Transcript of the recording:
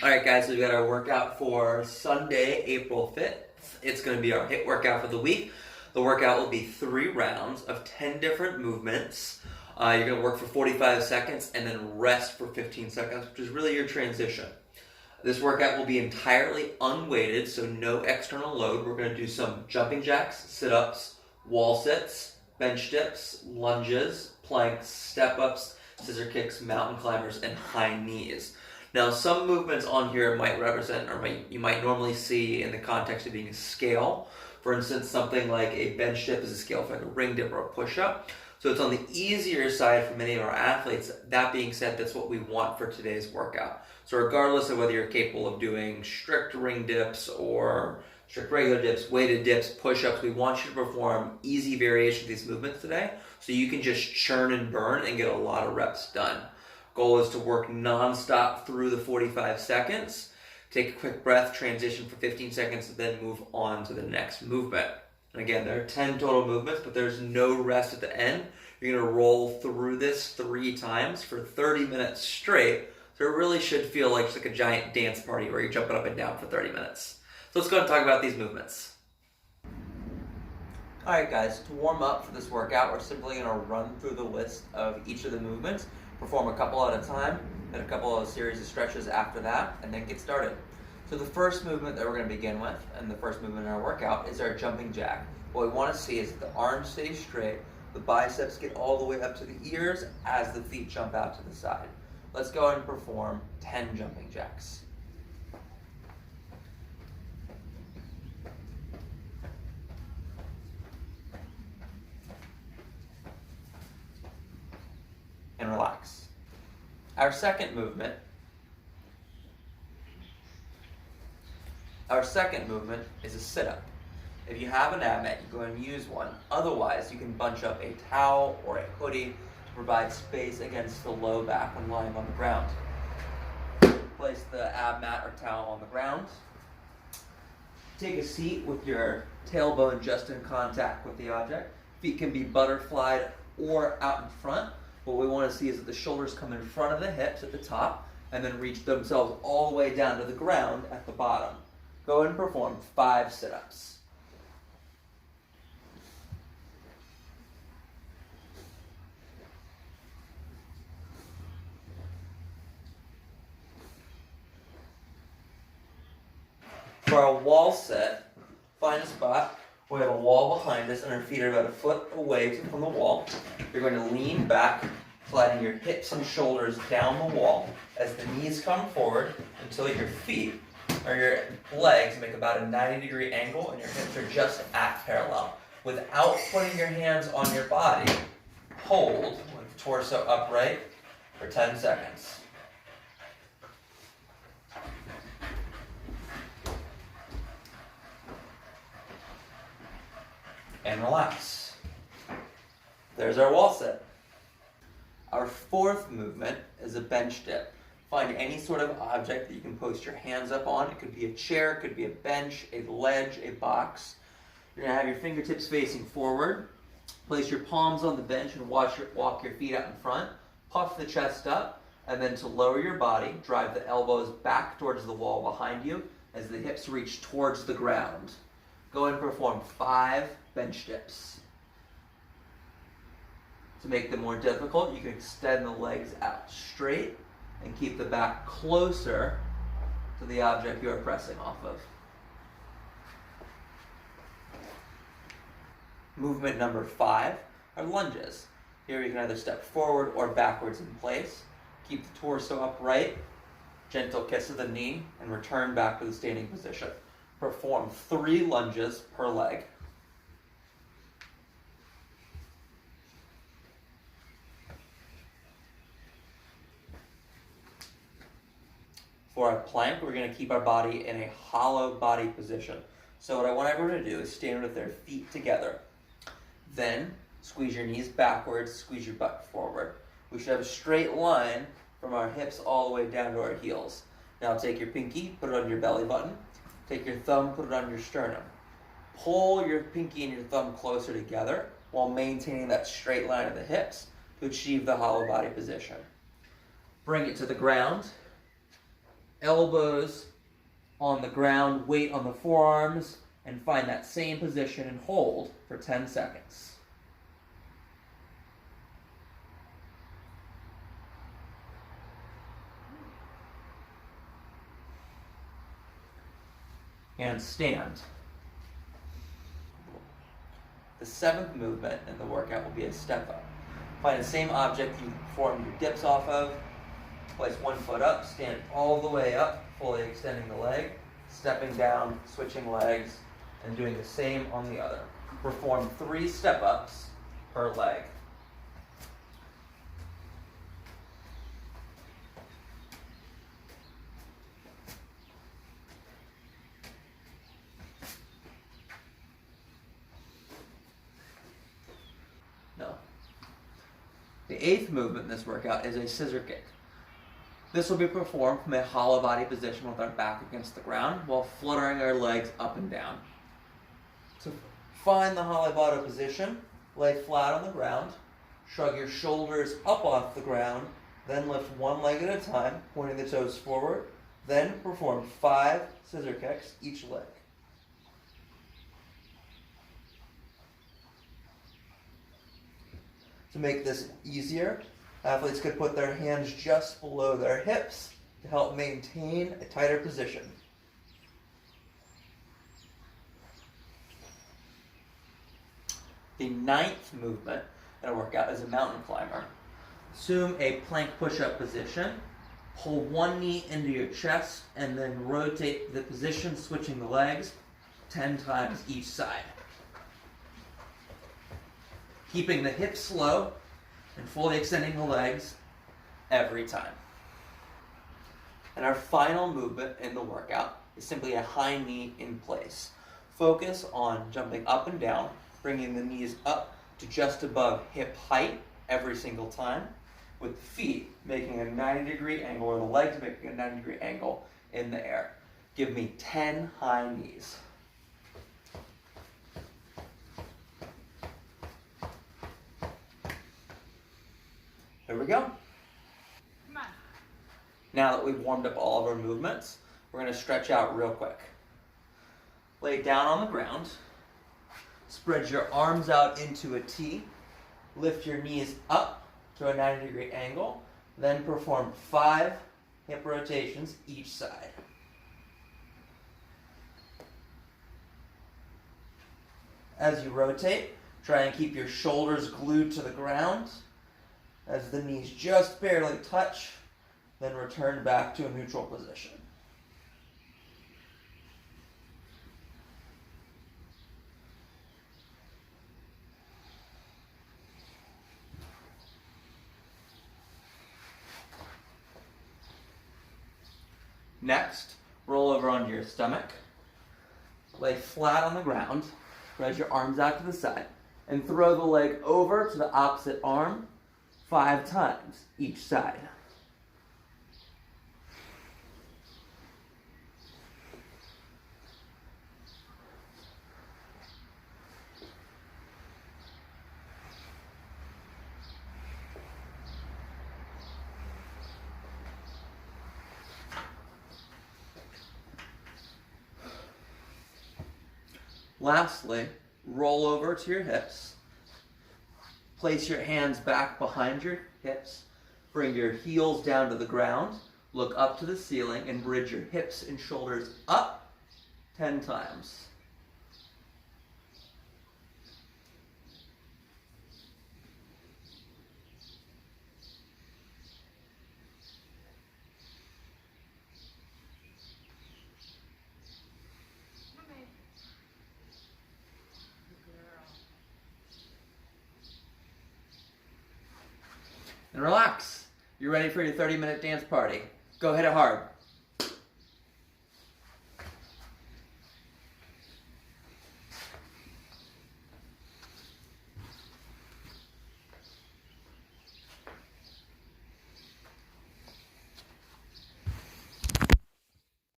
Alright guys, so we've got our workout for Sunday, April 5th. It's going to be our HIIT workout for the week. The workout will be 3 rounds of 10 different movements. You're going to work for 45 seconds and then rest for 15 seconds, which is really your transition. This workout will be entirely unweighted, so no external load. We're going to do some jumping jacks, sit-ups, wall sits, bench dips, lunges, planks, step-ups, scissor kicks, mountain climbers, and high knees. Now, some movements on here might represent, or you might normally see in the context of being a scale. For instance, something like a bench dip is a scale for like a ring dip or a push-up. So it's on the easier side for many of our athletes. That being said, that's what we want for today's workout. So regardless of whether you're capable of doing strict ring dips or strict regular dips, weighted dips, push-ups, we want you to perform easy variations of these movements today so you can just churn and burn and get a lot of reps done. Goal is to work non-stop through the 45 seconds. Take a quick breath, transition for 15 seconds, and then move on to the next movement. And again, there are 10 total movements, but there's no rest at the end. You're going to roll through this 3 times for 30 minutes straight. So it really should feel like just like a giant dance party where you're jumping up and down for 30 minutes. So let's go ahead and talk about these movements. Alright guys, to warm up for this workout, we're simply going to run through the list of each of the movements, perform a couple at a time, and a couple of series of stretches after that, and then get started. So the first movement that we're going to begin with, and the first movement in our workout, is our jumping jack. What we want to see is that the arms stay straight, the biceps get all the way up to the ears as the feet jump out to the side. Let's go ahead and perform 10 jumping jacks. And relax. Our second movement is a sit-up. If you have an ab mat, you go ahead and use one. Otherwise, you can bunch up a towel or a hoodie to provide space against the low back when lying on the ground. Place the ab mat or towel on the ground. Take a seat with your tailbone just in contact with the object. Feet can be butterflied or out in front. What we want to see is that the shoulders come in front of the hips at the top and then reach themselves all the way down to the ground at the bottom. Go ahead and perform 5 sit-ups. For our wall set, find a spot. We have a wall behind us and our feet are about a foot away from the wall. You're going to lean back, sliding your hips and shoulders down the wall as the knees come forward until your feet or your legs make about a 90-degree angle and your hips are just at parallel. Without putting your hands on your body, hold with the torso upright for 10 seconds. And relax. There's our wall set. Our fourth movement is a bench dip. Find any sort of object that you can post your hands up on. It could be a chair, it could be a bench, a ledge, a box. You're going to have your fingertips facing forward. Place your palms on the bench and walk your feet out in front. Puff the chest up, and then to lower your body, drive the elbows back towards the wall behind you as the hips reach towards the ground. Go ahead and perform 5 bench dips. To make them more difficult, you can extend the legs out straight and keep the back closer to the object you are pressing off of. Movement number 5 are lunges. Here you can either step forward or backwards in place. Keep the torso upright, gentle kiss of the knee, and return back to the standing position. Perform 3 lunges per leg. For our plank, we're going to keep our body in a hollow body position. So what I want everyone to do is stand with their feet together. Then squeeze your knees backwards, squeeze your butt forward. We should have a straight line from our hips all the way down to our heels. Now take your pinky, put it on your belly button. Take your thumb, put it on your sternum. Pull your pinky and your thumb closer together while maintaining that straight line of the hips to achieve the hollow body position. Bring it to the ground elbows on the ground, weight on the forearms, and find that same position and hold for 10 seconds. And stand. The seventh movement in the workout will be a step up. Find the same object you performed your dips off of. Place one foot up, stand all the way up, fully extending the leg, stepping down, switching legs, and doing the same on the other. Perform 3 step-ups per leg. No. The 8th movement in this workout is a scissor kick. This will be performed from a hollow body position with our back against the ground while fluttering our legs up and down. To find the hollow body position, lay flat on the ground, shrug your shoulders up off the ground, then lift one leg at a time, pointing the toes forward, then perform 5 scissor kicks each leg. To make this easier, athletes could put their hands just below their hips to help maintain a tighter position. The 9th movement in a workout is a mountain climber. Assume a plank push-up position. Pull one knee into your chest and then rotate the position, switching the legs 10 times each side. Keeping the hips low and fully extending the legs every time. And our final movement in the workout is simply a high knee in place. Focus on jumping up and down, bringing the knees up to just above hip height every single time, with the feet making a 90-degree angle, or the legs making a 90-degree angle in the air. Give me 10 high knees. There we go. Come on. Now that we've warmed up all of our movements, we're going to stretch out real quick. Lay down on the ground. Spread your arms out into a T. Lift your knees up to a 90-degree angle. Then perform 5 hip rotations each side. As you rotate, try and keep your shoulders glued to the ground. As the knees just barely touch, then return back to a neutral position. Next, roll over onto your stomach. Lay flat on the ground, spread your arms out to the side, and throw the leg over to the opposite arm 5 times each side. Lastly, roll over to your hips. Place your hands back behind your hips. Bring your heels down to the ground. Look up to the ceiling and bridge your hips and shoulders up 10 times. And relax. You're ready for your 30-minute dance party. Go hit it hard.